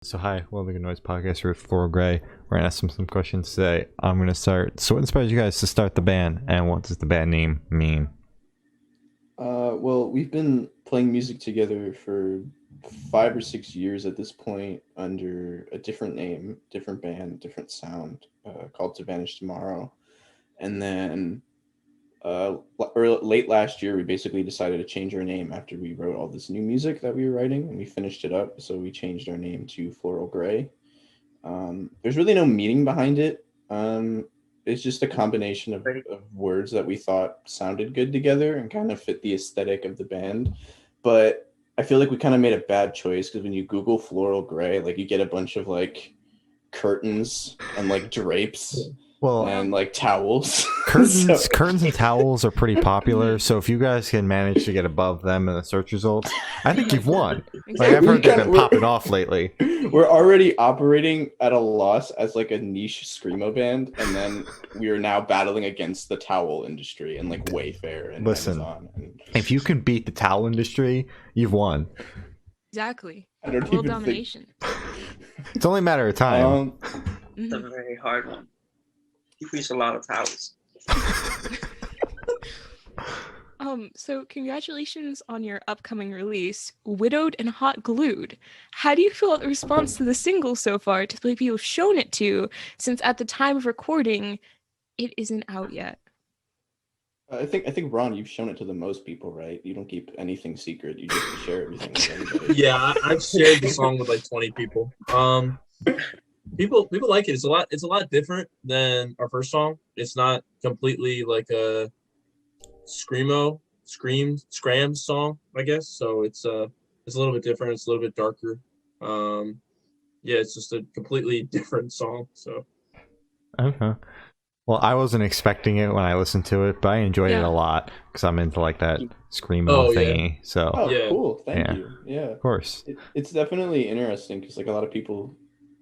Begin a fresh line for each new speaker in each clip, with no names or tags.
So hi, welcome to Noise Podcast with Floral Grey. We're gonna ask some questions today. I'm gonna start. So what inspired you guys to start the band, and what does the band name mean?
Well, we've been playing music together for 5 or 6 years at this point under a different name, different band, different sound, called To Vanish Tomorrow. And then late last year, we basically decided to change our name after we wrote all this new music that we were writing, and we finished it up. So we changed our name to Floral Grey. There's really no meaning behind it. It's just a combination of words that we thought sounded good together and kind of fit the aesthetic of the band. But I feel like we kind of made a bad choice because when you Google Floral Grey, like you get a bunch of like curtains and like drapes and like towels.
Curtains and towels are pretty popular. So if you guys can manage to get above them in the search results, I think you've won. Like I've heard they've been popping off lately.
We're already operating at a loss as like a niche screamo band, and then we are now battling against the towel industry and like Wayfair and Amazon.
If you can beat the towel industry, you've won.
Exactly.
World
domination.
It's only a matter of time.
It's a very hard one. You preach a lot of towels.
So congratulations on your upcoming release, Widowed and Hot Glued. How do you feel about the response to the single so far to the people you've shown it to, since at the time of recording, it isn't out yet?
I think Ron, you've shown it to the most people, right? You don't keep anything secret. You just share everything with everybody.
Yeah, I've shared the song with like 20 people. People like it. It's a lot different than our first song. It's not completely like a scram song, I guess. So it's a little bit different. It's a little bit darker. Yeah, it's just a completely different song. So
Okay. Well, I wasn't expecting it when I listened to it, but I enjoyed it a lot because I'm into like that screamo thingy.
Yeah.
So
Cool. Thank you. Yeah,
of course.
It's definitely interesting because like a lot of people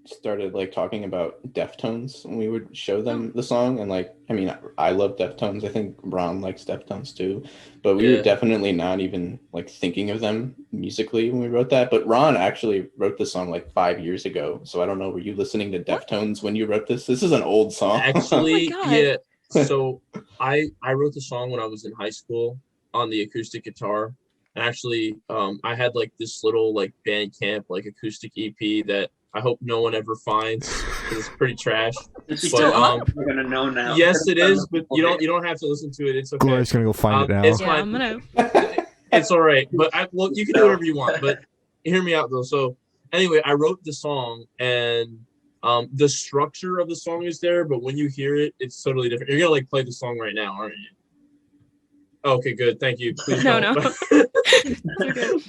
started like talking about Deftones when we would show them the song, and like I mean I love Deftones. I think Ron likes Deftones too, but we were definitely not even like thinking of them musically when we wrote that. But Ron actually wrote the song like 5 years ago, so I don't know, were you listening to Deftones when you wrote this? This is an old song.
Actually, yeah. So I wrote the song when I was in high school on the acoustic guitar. And actually, I had like this little like Bandcamp like acoustic EP that I hope no one ever finds because it's pretty trash. But
we're gonna know now.
Yes, it is, but you don't have to listen to it. It's okay.
Gloria's gonna go find it now.
It's fine. It's all right. But you can do whatever you want. But hear me out though. So anyway, I wrote the song, and the structure of the song is there, but when you hear it, it's totally different. You're gonna like play the song right now, aren't you? Okay, good. Thank you. Please
no.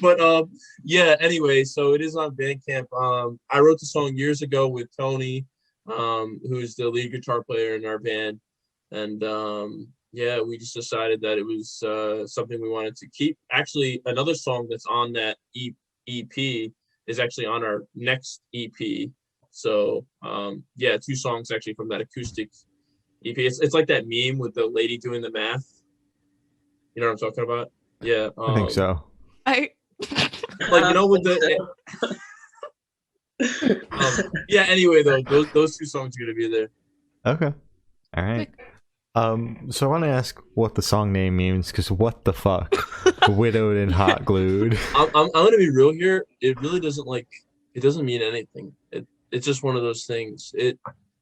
But yeah, anyway, so it is on Bandcamp. I wrote the song years ago with Tony, who's the lead guitar player in our band. And yeah, we just decided that it was something we wanted to keep. Actually, another song that's on that EP is actually on our next EP. So yeah, 2 songs actually from that acoustic EP. It's like that meme with the lady doing the math. You know what I'm talking about? Yeah.
I think so.
Like, you know, with the yeah, anyway though, those 2 songs are gonna be there.
Okay. All right. So I want to ask what the song name means, because what the fuck? Widowed and Hot Glued.
I'm gonna be real here. It really doesn't mean anything. It's just one of those things.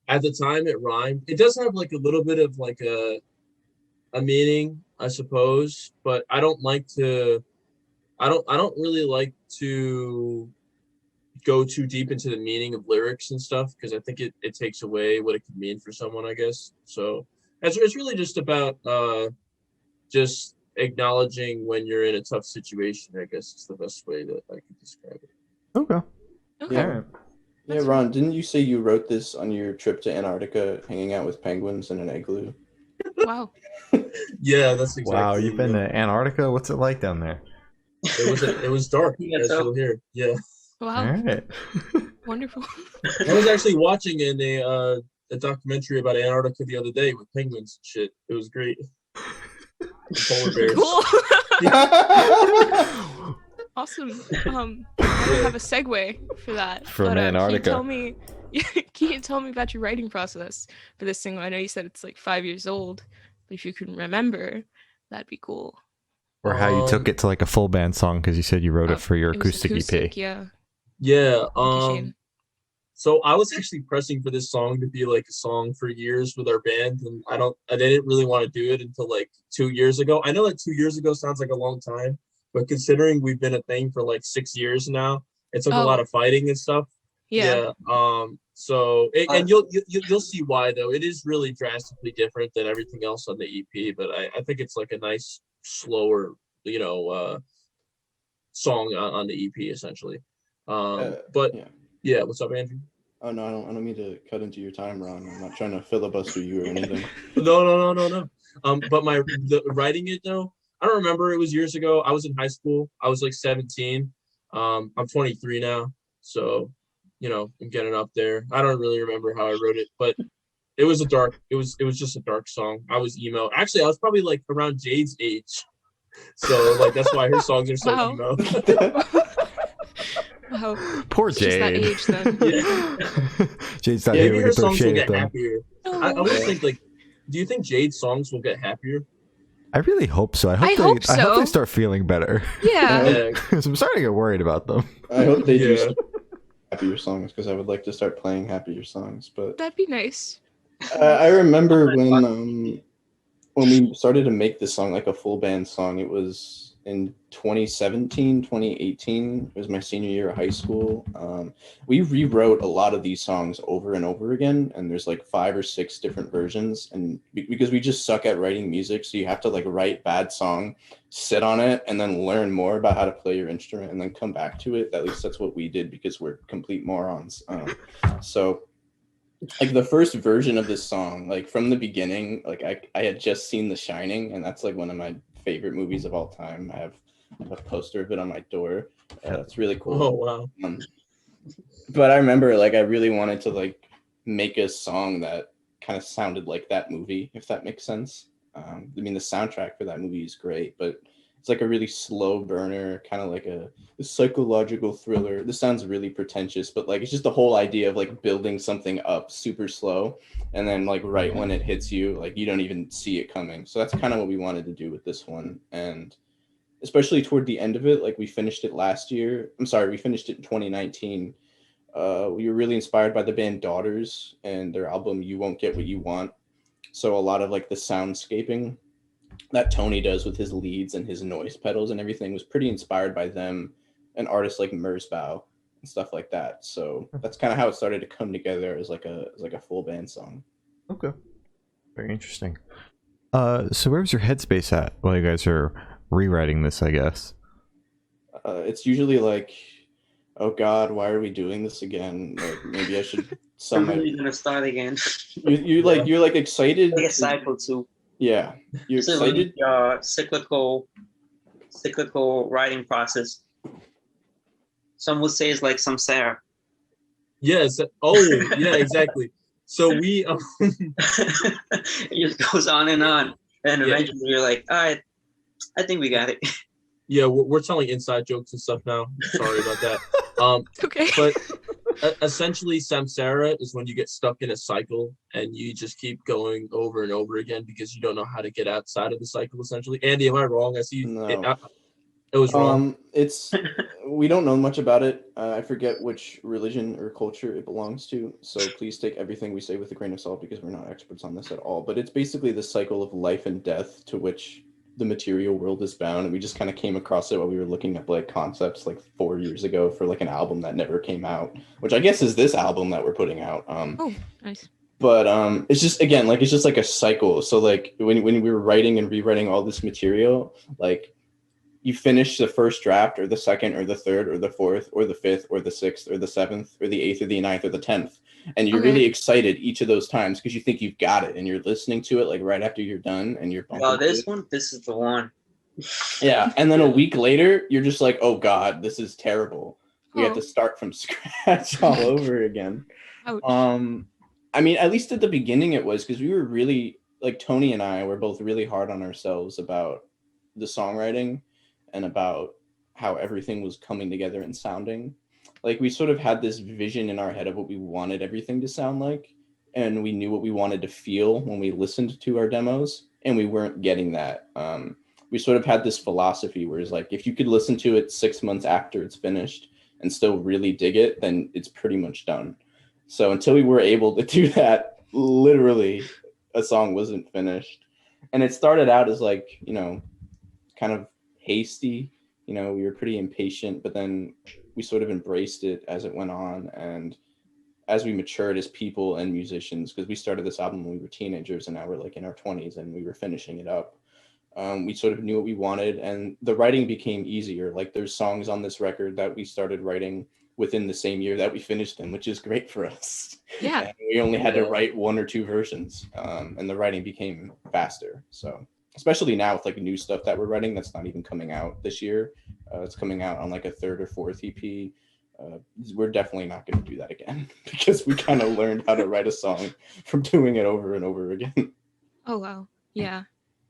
At the time it rhymed. It does have like a little bit of like a meaning, I suppose, but I don't really like to go too deep into the meaning of lyrics and stuff, because I think it takes away what it could mean for someone, I guess. So it's really just about just acknowledging when you're in a tough situation, I guess is the best way that I could describe it.
Okay.
Yeah. Yeah, Ron, didn't you say you wrote this on your trip to Antarctica, hanging out with penguins in an igloo?
Wow.
Yeah, that's exactly.
Wow, you've been to Antarctica? What's it like down there?
It was dark. It's still here. Yeah.
Wow.
All right.
Wonderful.
I was actually watching a documentary about Antarctica the other day with penguins and shit. It was great. Polar bears.
Cool. Awesome. I don't have a segue for that.
From
but,
Antarctica.
Can you tell me about your writing process for this single? I know you said it's like 5 years old, but if you can remember, that'd be cool.
Or how you took it to like a full band song because you said you wrote it for your
It was
acoustic EP.
Yeah.
Yeah.
Thank you, Shane.
So I was actually pressing for this song to be like a song for years with our band, and I didn't really want to do it until like 2 years ago. I know that 2 years ago sounds like a long time, but considering we've been a thing for like 6 years now, it took a lot of fighting and stuff.
Yeah.
So and you'll see why though. It is really drastically different than everything else on the EP, but I think it's like a nice slower, song on the EP essentially. But yeah, what's up, Andrew?
Oh no, I don't mean to cut into your time, Ron. I'm not trying to filibuster you or anything.
No. But the writing it though, I don't remember. It was years ago. I was in high school. I was like 17. I'm 23 now, so I'm getting up there. I don't really remember how I wrote it, but it was just a dark song. I was emo. Actually, I was probably like around Jade's age, so like that's why her songs are so emo.
Wow.
Poor
It's
Jade.
just that age then.
Yeah.
Jade's not here. We
Maybe
can
her
throw
songs will
shade at
get
them.
happier. I always think like, do you think Jade's songs will get happier?
I really hope so. I hope they start feeling better.
Yeah.
Because I'm starting to get worried about them.
I hope they do start happier songs because I would like to start playing happier songs. But
That'd be nice.
I remember when we started to make this song like a full band song. It was in 2017, 2018. It was my senior year of high school. We rewrote a lot of these songs over and over again, and there's like 5 or 6 different versions. And because we just suck at writing music, so you have to like write bad song, sit on it, and then learn more about how to play your instrument, and then come back to it. At least that's what we did because we're complete morons. So like the first version of this song, like from the beginning, like I had just seen The Shining, and that's like one of my favorite movies of all time. I have a poster of it on my door. It's really cool.
Oh wow.
But I remember like I really wanted to like make a song that kind of sounded like that movie, if that makes sense. I mean, the soundtrack for that movie is great, but it's like a really slow burner, kind of like a psychological thriller. This sounds really pretentious, but like it's just the whole idea of like building something up super slow, and then like right when it hits you, like you don't even see it coming. So that's kind of what we wanted to do with this one. And especially toward the end of it, like we finished it last year. I'm sorry, we finished it in 2019. We were really inspired by the band Daughters and their album You Won't Get What You Want. So a lot of like the soundscaping that Tony does with his leads and his noise pedals and everything was pretty inspired by them and artists like Merzbow and stuff like that. So that's kind of how it started to come together as like a full band song.
Okay. Very interesting. So where's your headspace at while you guys are rewriting this, I guess?
It's usually like, oh God, why are we doing this again? Like maybe I should
I'm really gonna start again.
You're like excited.
Like a cycle too.
Yeah, you're
It's a
excited.
really cyclical writing process. Some would say it's like samsara.
Yes. Oh, yeah, exactly. So we
It just goes on, and eventually you're like, all right, I think we got it.
yeah, we're telling inside jokes and stuff now. Sorry about that.
Okay.
But essentially, samsara is when you get stuck in a cycle and you just keep going over and over again because you don't know how to get outside of the cycle. Essentially, Andy, am I wrong? I see.
No.
It was wrong.
It's we don't know much about it. I forget which religion or culture it belongs to, so please take everything we say with a grain of salt because we're not experts on this at all. But it's basically the cycle of life and death to which the material world is bound, and we just kind of came across it while we were looking at like concepts like 4 years ago for like an album that never came out, which I guess is this album that we're putting out.
Oh, nice.
But it's just again like it's just like a cycle. So like when we were writing and rewriting all this material, like you finish the first draft or the second or the third or the fourth or the fifth or the sixth or the seventh or the eighth or the ninth or the 10th. And you're really excited each of those times because you think you've got it and you're listening to it like right after you're done and you're
Oh, this is the one.
Yeah. And then a week later, you're just like, oh God, this is terrible. We have to start from scratch all over again.
Ouch.
I mean, at least at the beginning it was because we were really like Tony and I were both really hard on ourselves about the songwriting and about how everything was coming together and sounding. Like we sort of had this vision in our head of what we wanted everything to sound like, and we knew what we wanted to feel when we listened to our demos, and we weren't getting that. We sort of had this philosophy where it's like, if you could listen to it 6 months after it's finished and still really dig it, then it's pretty much done. So until we were able to do that, literally a song wasn't finished. And it started out as like, you know, kind of hasty, you know, we were pretty impatient, but then we sort of embraced it as it went on. And as we matured as people and musicians, because we started this album when we were teenagers and now we're like in our 20s and we were finishing it up. We sort of knew what we wanted, and the writing became easier. Like there's songs on this record that we started writing within the same year that we finished them, which is great for us.
Yeah.
And we only had to write 1 or 2 versions, and the writing became faster. So especially now with like new stuff that we're writing that's not even coming out this year. It's coming out on like a 3rd or 4th EP. We're definitely not going to do that again because we kind of learned how to write a song from doing it over and over again.
Oh wow. Yeah.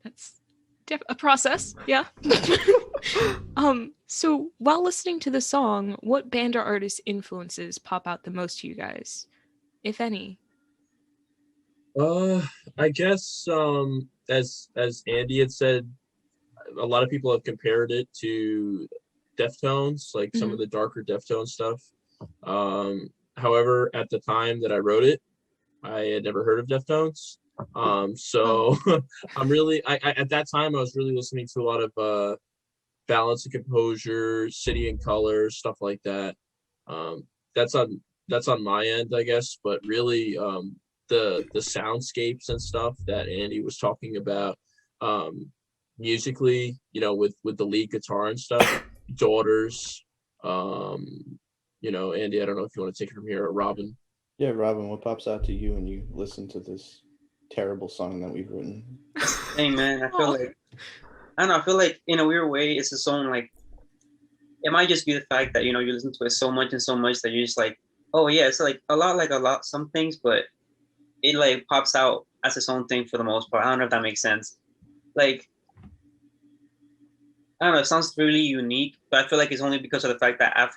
That's a process. Yeah. So while listening to the song, what band or artist influences pop out the most to you guys, if any?
I guess as Andy had said, a lot of people have compared it to Deftones, like some of the darker Deftones stuff. However, at the time that I wrote it, I had never heard of Deftones. So I'm really, I at that time I was really listening to a lot of Balance and Composure, City and Color, stuff like that. That's on my end, I guess, but really the soundscapes and stuff that Andy was talking about, musically, you know, with the lead guitar and stuff, Daughters, you know, Andy, I don't know if you want to take it from here, or Robin.
Yeah, Robin, what pops out to you when you listen to this terrible song that we've written?
Hey man, I feel like, I don't know, I feel like in a weird way it's a song like, it might just be the fact that, you know, you listen to it so much that you're just like, oh yeah, it's like a lot some things, but it like pops out as its own thing for the most part. I don't know if that makes sense. Like, I don't know, it sounds really unique, but I feel like it's only because of the fact that I've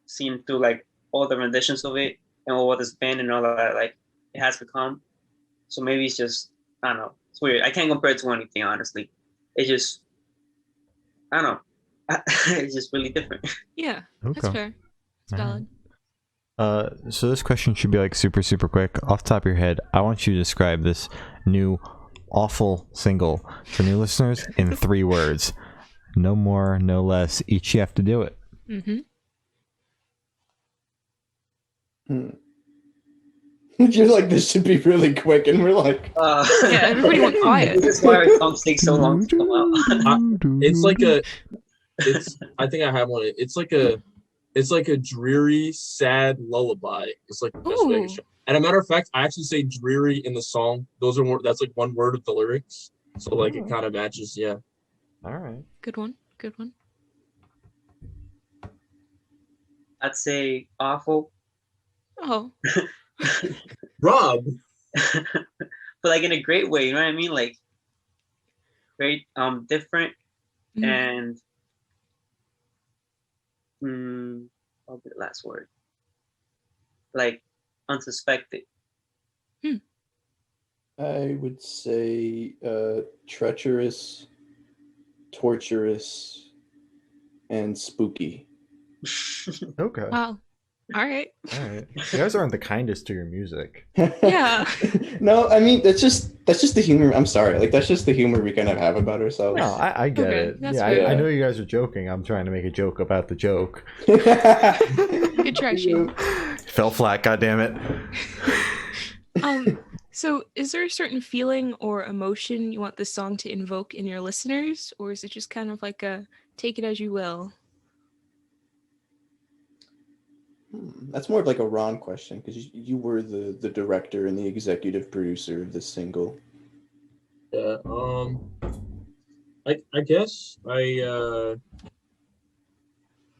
seen through like all the renditions of it and what this band and all that, like it has become. So maybe it's just, I don't know, it's weird. I can't compare it to anything, honestly. It's just, I don't know, it's just really different.
Yeah,
Okay.
that's fair. It's valid.
So this question should be like super quick. Off the top of your head, I want you to describe this new awful single for new listeners in 3 words. No more, no less. Each you have to do it.
You're like, this should be really quick, and we're like,
yeah, everybody went quiet.
This is why our songs take so long to come out.
It's like I think I have one. It's like a dreary, sad lullaby. It's like the best way to show. And a matter of fact, I actually say dreary in the song. That's like one word of the lyrics. So like it kind of matches. Yeah.
All right.
Good one.
I'd say awful.
Oh.
Rob.
But like in a great way, you know what I mean? Like very different and what'll be the last word? Like unsuspected.
I would say treacherous, torturous, and spooky.
Okay.
Wow. All right.
You guys aren't the kindest to your music.
Yeah.
No, I mean that's just the humor. I'm sorry, like that's just the humor we kind of have about ourselves.
No, I get
Okay,
it.
that's
Yeah,
fair.
I know you guys are joking. I'm trying to make a joke about the joke.
Good try, Shane.
Fell flat. God damn it.
So is there a certain feeling or emotion you want this song to invoke in your listeners, or is it just kind of like a take it as you will?
That's more of like a Ron question, because you were the director and the executive producer of this single.
Yeah. I guess I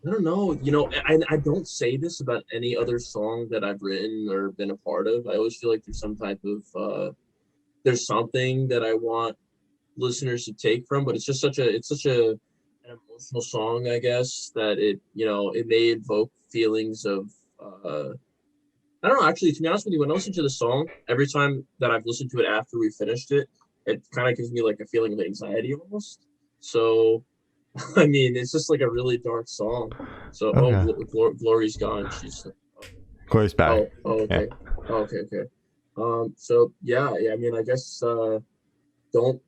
don't know. You know, I don't say this about any other song that I've written or been a part of. I always feel like there's some type of there's something that I want listeners to take from, but it's such a an emotional song, I guess, that it may evoke feelings of I don't know, actually, to be honest with you, when I listen to the song, every time that I've listened to it after we finished it, it kind of gives me like a feeling of anxiety almost. So I mean, it's just like a really dark song. So
Okay.
Glory's gone. She's
Glory's back.
okay. Okay. So yeah, I mean, I guess don't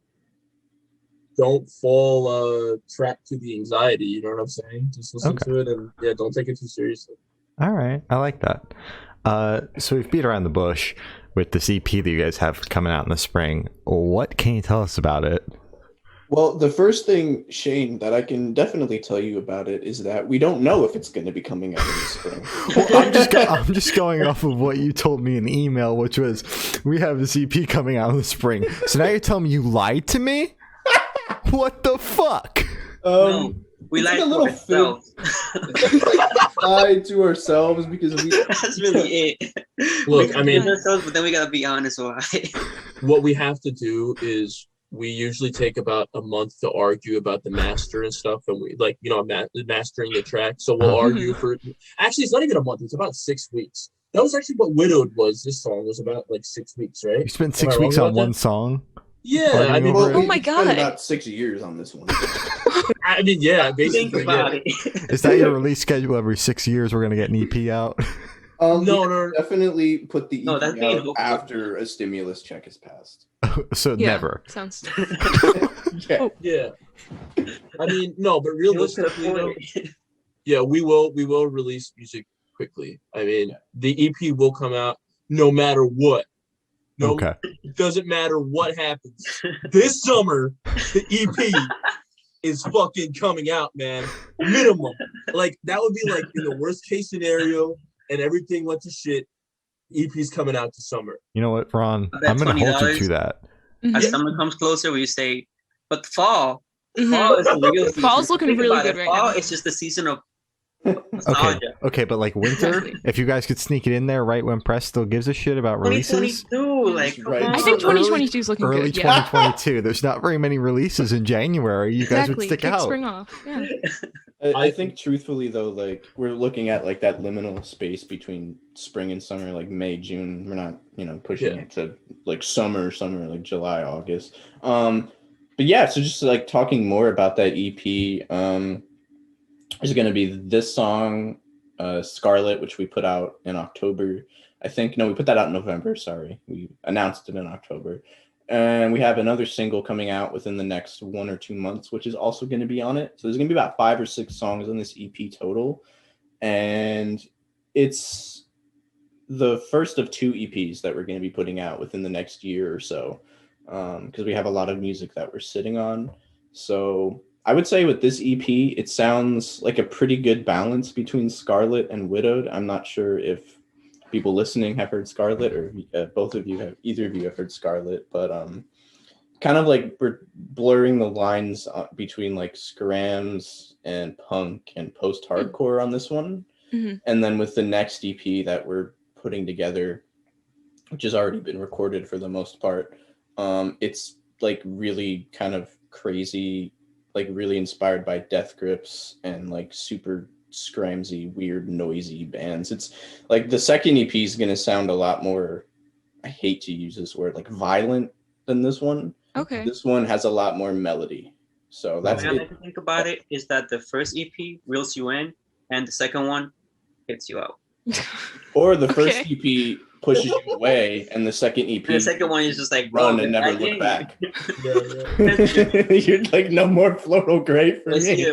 fall trapped to the anxiety, you know what I'm saying? Just listen to it, and yeah, don't take it too seriously.
All right, I like that. So we've beat around the bush with this EP that you guys have coming out in the spring. What can you tell us about it?
Well, the first thing, Shane, that I can definitely tell you about it is that we don't know if it's going to be coming out in the spring.
Well, I'm just going off of what you told me in the email, which was we have this EP coming out in the spring. So now you're telling me you lied to me? What the fuck?
No, we lied to ourselves.
Lied to ourselves because we.
That's really it.
Look, I mean,
ourselves, but then we gotta be honest why.
What we have to do is we usually take about a month to argue about the master and stuff, and we mastering the track. So we'll argue for. Actually, it's not even a month; it's about 6 weeks. That was actually what "Widowed" was. This song was about like 6 weeks, right?
You spent 6 weeks on one song.
Yeah, I mean,
oh my god,
spent about 6 years on this one.
I mean, yeah, basically.
Think about it.
Is that your release schedule? Every 6 years, we're gonna get an EP out.
No, definitely put the EP
that's
out after a stimulus check is passed.
So never.
Sounds.
Yeah.
I mean, no, but realistically, though, yeah, we will release music quickly. I mean, the EP will come out no matter what. No,
okay.
It doesn't matter what happens. This summer, the EP is fucking coming out, man. Minimum. Like, that would be like in the worst case scenario and everything went to shit. EP's coming out this summer.
You know what, Ron? I'm going to hold you to that.
As summer comes closer, we say, but fall is the real season.
Fall's looking really good right now.
Fall is just the season of nostalgia.
Okay, but like winter, if you guys could sneak it in there right when press still gives a shit about releases.
2022, like,
Right.
I think 2022 is looking
early
good. Yeah.
2022. There's not very many releases in January. You guys would stick
Kick
out.
spring off. Yeah.
I think truthfully though, like we're looking at like that liminal space between spring and summer, like May, June. We're not, pushing it to like summer, like July, August. But yeah, so just like talking more about that EP, there's going to be this song, Scarlet, which we put out in October. I think, no, we put that out in November. Sorry. We announced it in October. And we have another single coming out within the next 1 or 2 months, which is also going to be on it. So there's going to be about 5 or 6 songs on this EP total. And it's the first of 2 EPs that we're going to be putting out within the next year or so. Because we have a lot of music that we're sitting on. So I would say with this EP, it sounds like a pretty good balance between Scarlet and Widowed. I'm not sure if people listening have heard Scarlet, or either of you have heard Scarlet, but kind of like we're blurring the lines between like scrams and punk and post-hardcore on this one.
Mm-hmm.
And then with the next EP that we're putting together, which has already been recorded for the most part, it's like really kind of crazy, like really inspired by Death Grips and like super scramsy, weird, noisy bands. It's like the second EP is going to sound a lot more, I hate to use this word, like violent than this one.
Okay.
This one has a lot more melody. So that's
the way I like to think about it is that the first EP reels you in and the second one hits you out.
Or the first EP pushes you away and the second EP,
and the second one is just like
run and never look back. You're like, no more Floral Grey for me.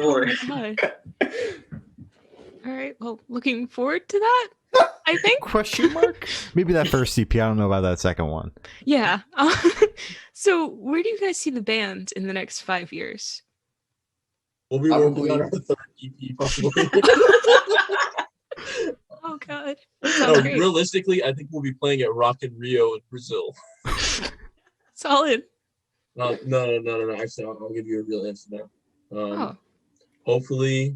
All right. Well, looking forward to that, I think.
Question mark? Maybe that first EP. I don't know about that second one.
Yeah. So where do you guys see the band in the next 5 years?
We'll be working on our third EP probably.
Oh God.
No, realistically, I think we'll be playing at Rock in Rio in Brazil.
Solid.
No. Actually, I'll give you a real answer now. Hopefully,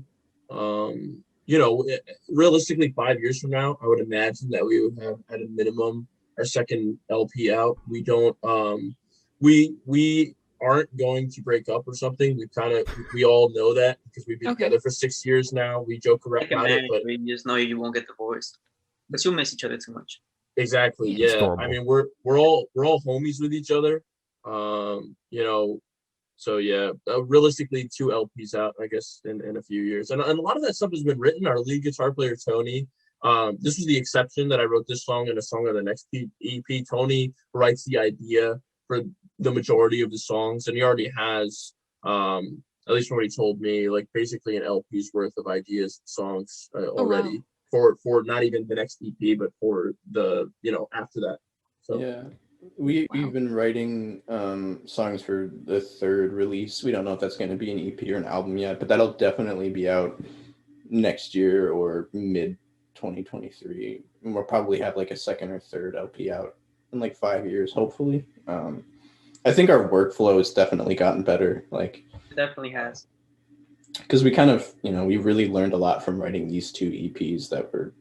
realistically, 5 years from now, I would imagine that we would have at a minimum our second LP out. We don't. We aren't going to break up or something. We all know that because we've been
Okay.
together for 6 years now. We joke around
Like a
about it,
marriage
but
where you just know you won't get divorced, but you'll miss each other too much.
exactly,
Yeah.
It's
yeah.
adorable.
I mean, we're all homies with each other. You know, so yeah, realistically, 2 LPs out, I guess, in a few years, and a lot of that stuff has been written. Our lead guitar player Tony. This was the exception that I wrote this song and a song on the next EP. Tony writes the idea for the majority of the songs, and he already has, at least from what he told me, like basically an LP's worth of ideas, songs already for not even the next EP, but for the after that. So
Yeah, we've been writing songs for the 3rd release. We don't know if that's going to be an EP or an album yet, but that'll definitely be out next year or mid 2023. And we'll probably have like a 2nd or 3rd LP out in like 5 years, hopefully. I think our workflow has definitely gotten better, like
It definitely has.
because we kind of we really learned a lot from writing these 2 EPs that we're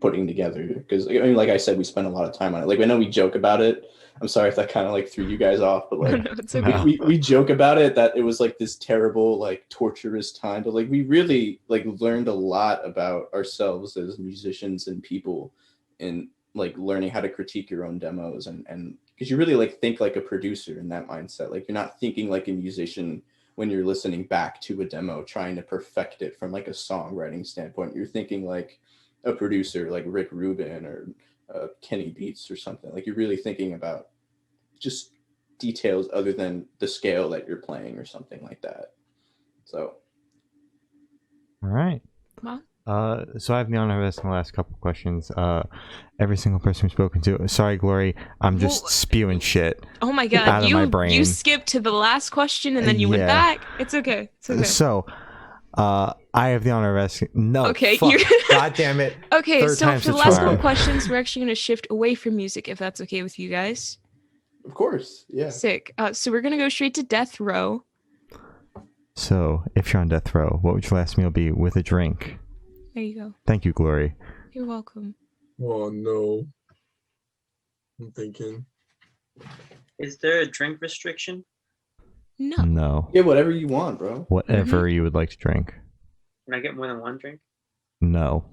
putting together, because I mean, like I said, we spent a lot of time on it. Like I know we joke about it. I'm sorry if that kind of like threw you guys off, but like
No, it's okay.
No.
we joke about it that it was like this terrible, like torturous time, but like we really like learned a lot about ourselves as musicians and people, and like learning how to critique your own demos, and because you really like think like a producer in that mindset. Like you're not thinking like a musician when you're listening back to a demo trying to perfect it from like a songwriting standpoint. You're thinking like a producer like Rick Rubin or Kenny Beats or something. Like you're really thinking about just details other than the scale that you're playing or something like that. So
All right.
Wow.
So I have the honor of asking the last couple questions. Every single person we've spoken to. Sorry, Glory, I'm just
Well,
spewing shit.
Oh my god,
Out of my brain.
you skipped to the last question and then you went
Yeah.
back. It's okay. It's okay.
So, I have the honor of asking. No,
Okay,
fuck.
you're-
God damn it.
Okay,
Third
so
time's
for the
the
last
charm.
couple questions, we're actually going to shift away from music, if that's okay with you guys.
of course, yeah.
Sick. So we're going to go straight to Death Row.
So, if you're on death row, what would your last meal be with a drink?
There you go.
Thank you, Glory.
You're welcome.
oh no, I'm thinking.
Is there a drink restriction?
No.
No.
Yeah, whatever you want, bro.
Whatever you would like to drink.
Can I get more than one drink?
No.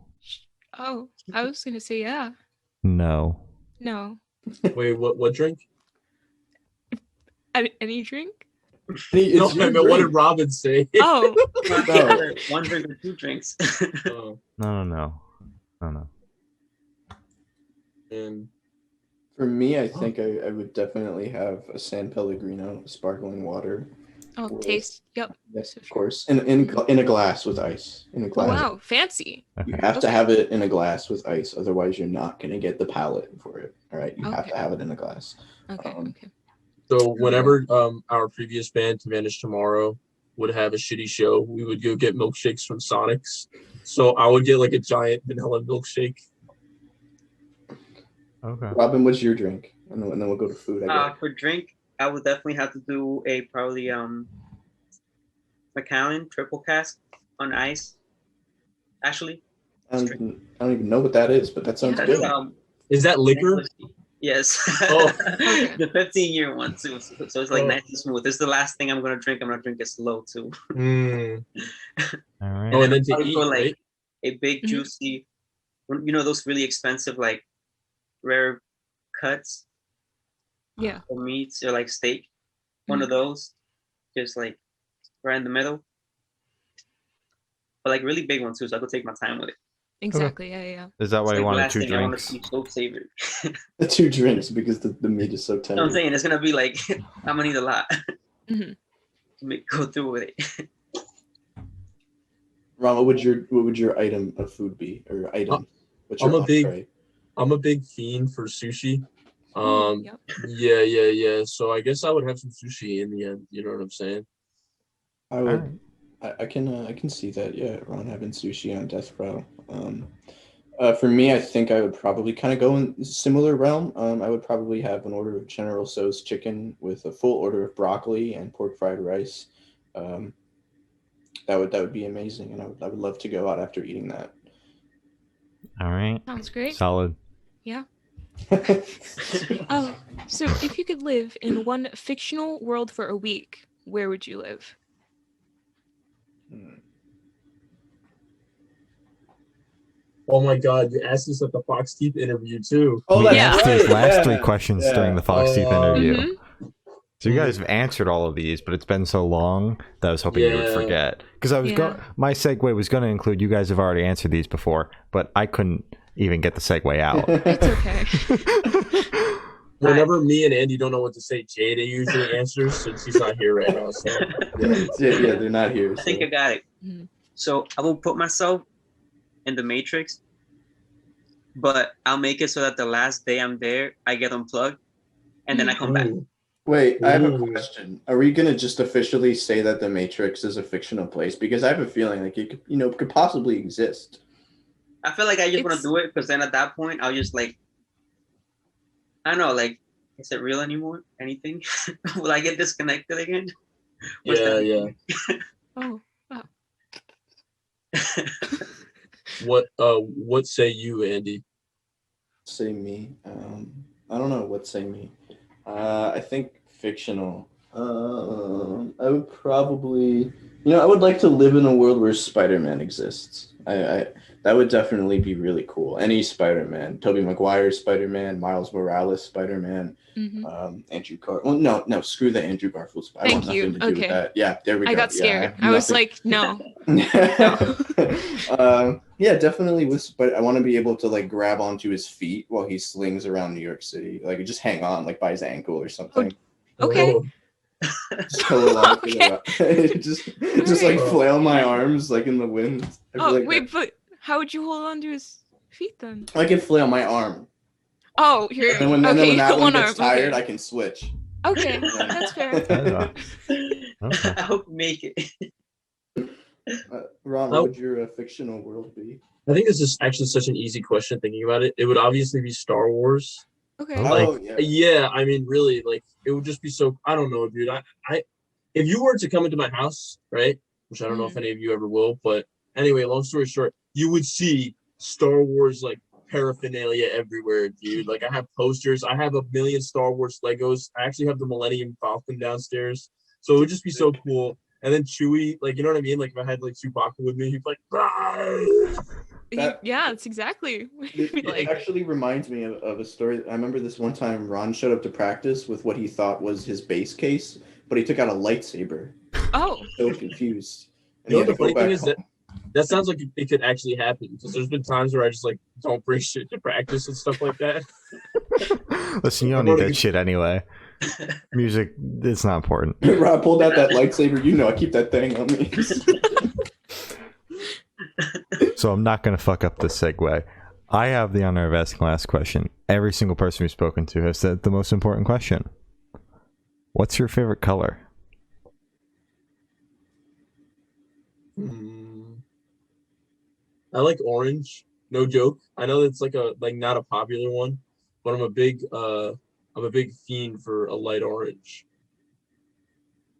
Oh, I was going to say yeah.
No.
No.
Wait, what drink?
Any drink?
No, I meant, what did Robin say?
Oh.
No.
One drink or 2 drinks.
Oh,
No.
and
For me, I think I would definitely have a San Pellegrino sparkling water.
Oh, taste. Yep.
Yes,
So
of course. In a glass with ice. In a
Oh,
glass.
wow. Fancy.
You have to have it in a glass with ice, otherwise you're not gonna get the palate for it. All right, you have
Okay.
to have it in a glass.
Okay.
Um,
Okay.
so whenever our previous band, To Vanish Tomorrow, would have a shitty show, we would go get milkshakes from Sonic's. So I would get like a giant vanilla milkshake.
Okay.
Robin, what's your drink? And then we'll go to food. I guess.
For drink, I would definitely have to do a probably Macallan triple cask on ice. Actually,
I don't even know what that is, but that sounds
Yeah.
good.
that's
Is that liquor?
yes.
Oh.
Okay.
The 15-year one too. So it's like
Oh.
nice and smooth. This is the last thing I'm gonna drink. I'm gonna drink it slow too.
Mm.
All right.
Oh, and then to
Probably
eat,
go, like,
right?
A big
Mhm.
juicy, those really expensive like rare cuts
Yeah.
or meats or like steak. One of those, just like right in the middle. But like really big ones too, so I could take my time with it.
Exactly. Yeah.
Is that why
It's
you
like the
wanted
last
2
thing I want to
drinks?
see so savory.
The 2 drinks because the meat is so
You know
tender.
what I'm saying? It's gonna be like I'm gonna need a lot
Mhm.
to go through with it.
Ron, what would your item of food be, or item? What's your
I'm a big-
entree?
I'm a big fiend for sushi.
Yep.
Yeah. So I guess I would have some sushi in the end. You know what I'm saying?
I would. I can see that. Yeah, Ron having sushi on death row. For me, I think I would probably kind of go in a similar realm. I would probably have an order of General Tso's chicken with a full order of broccoli and pork fried rice. That would be amazing, and I would love to go out after eating that.
All right.
Sounds great.
Solid.
Yeah. So if you could live in one fictional world for a week, where would you live?
Oh my God, you asked this at the Fox Teeth interview too.
Oh,
We
that's
asked
right.
these last
yeah.
3 questions
Yeah.
during the Fox Teeth interview.
Mhm.
So you guys have answered all of these, but it's been so long that I was hoping you would
Yeah.
forget. Because I was
Yeah.
my segue was going to include, you guys have already answered these before, but I couldn't even get the segue out.
It's okay.
Whenever me and Andy don't know what to say, Jada usually answers since he's not here right now. So
Yeah, they're not here.
I think I
So.
got it.
Mhm.
So I will put myself in the Matrix, but I'll make it so that the last day I'm there, I get unplugged, and then I come back.
Ooh.
Wait, I have a
Ooh.
question. Are we gonna just officially say that the Matrix is a fictional place? Because I have a feeling like it could, could possibly exist.
I feel like I just want
It's-
to do it because then at that point I'll just like, I don't know, like, is it real anymore? Anything? Will I get disconnected again? What's
Yeah,
that?
yeah.
Oh, wow.
What say you, Andy?
Say me. I don't know what say me. I think fictional. I would probably, I would like to live in a world where Spider-Man exists. I that would definitely be really cool. Any Spider-Man, Tobey Maguire Spider-Man, Miles Morales Spider-Man,
Mhm.
Andrew Gar. Well, no, screw the Andrew Garfield. I
Thank
want nothing
you.
to do
Okay.
with that. Yeah, there we go.
I got
Yeah,
scared.
have
I was
nothing-
like, no.
Yeah, definitely but I want to be able to like grab onto his feet while he slings around New York City, like just hang on like by his ankle or something.
Okay.
Oh,
Just go along for the
Okay.
ride. just like
Alright.
flail my arms like in the wind. I feel
Oh,
like
wait, but how would you hold on to his feet then?
I can flail my arm.
Oh, you're
And then when,
okay.
that one
One
gets
arm.
tired,
Okay.
I can switch.
Okay, that's fair.
Okay.
I hope we make it.
Ron,
Oh.
what would your fictional world be?
I think this is actually such an easy question thinking about it. It would obviously be Star Wars.
Okay.
Like,
Oh yeah.
Yeah, I mean, really, like, it would just be so, I don't know, dude. I if you were to come into my house, right, which I don't know if any of you ever will, but anyway, long story short, you would see Star Wars, like, paraphernalia everywhere, dude. Like, I have posters. I have a million Star Wars Legos. I actually have the Millennium Falcon downstairs. So it would just be so cool. And then Chewie, like, you know what I mean? Like, if I had, like, Chewbacca with me, he'd be like, "Rah!"
Yeah, it's exactly what
It,
you'd be
it
like.
actually reminds me of a story. I remember this one time Ron showed up to practice with what he thought was his base case, but he took out a lightsaber.
Oh,
So confused. And
You
he
know
had
what
to
the funny
go
thing
back
is? That
home.
that sounds like it could actually happen. Because there's been times where I just, like, don't bring shit to practice and stuff like that.
Listen, you don't need that shit anyway. Music, it's not important.
Rob pulled out that lightsaber. I keep that thing on me.
So I'm not going to fuck up this segue. I have the honor of asking the last question. Every single person we've spoken to has said the most important question. What's your favorite color?
I like orange. No joke. I know that's like not a popular one, but I'm a big fiend for a light orange.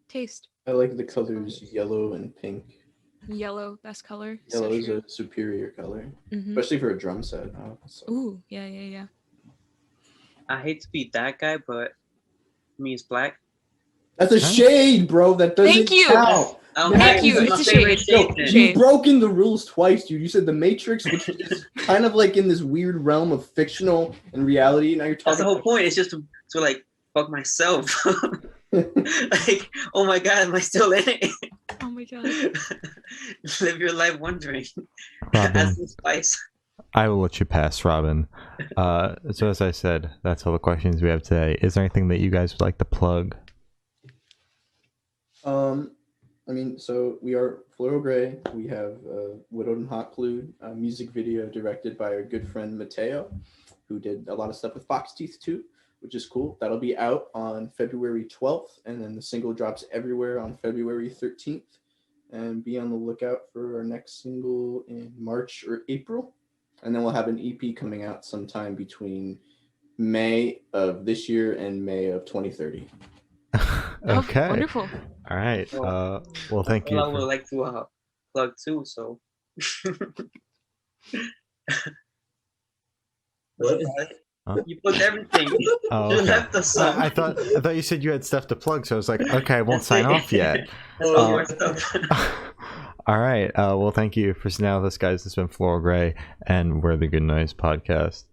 taste.
I like the colors yellow and pink.
Yellow, best color.
Yellow
So
is
true.
a superior color,
Mhm.
especially for a drum set. Oh, so.
Ooh, yeah.
I hate to be that guy, but me is black.
That's a shade, bro. That doesn't
Thank you.
count.
Thank you.
It's my
It's a
favorite
shade.
Yo,
then.
you've broken the rules twice, dude. You said the Matrix, which is kind of like in this weird realm of fictional and reality. Now you're talking.
That's the whole point. It's just to like fuck myself. Like, oh my god, am I still in it?
Oh my god.
Live your life wondering.
Robin,
Add some spice.
I will let you pass, Robin. So as I said, that's all the questions we have today. Is there anything that you guys would like to plug?
So we are Floral Grey. We have Widowed and Hot Glued, a music video directed by our good friend Mateo, who did a lot of stuff with Fox Teeth too, which is cool. That'll be out on February 12th, and then the single drops everywhere on February 13th. And be on the lookout for our next single in March or April. And then we'll have an EP coming out sometime between May of this year and May of 2030.
Okay.
Oh, wonderful.
All right. Well, thank you.
Well, I would like to plug too. So.
What?
You put everything.
Oh,
You
okay.
left us
I
some.
thought you said you had stuff to plug, so I was like, okay, I won't sign off yet.
That's all your stuff.
All right. Well, thank you for sitting down with us, guys. This has been Floral Grey, and we're the Good Noise Podcast.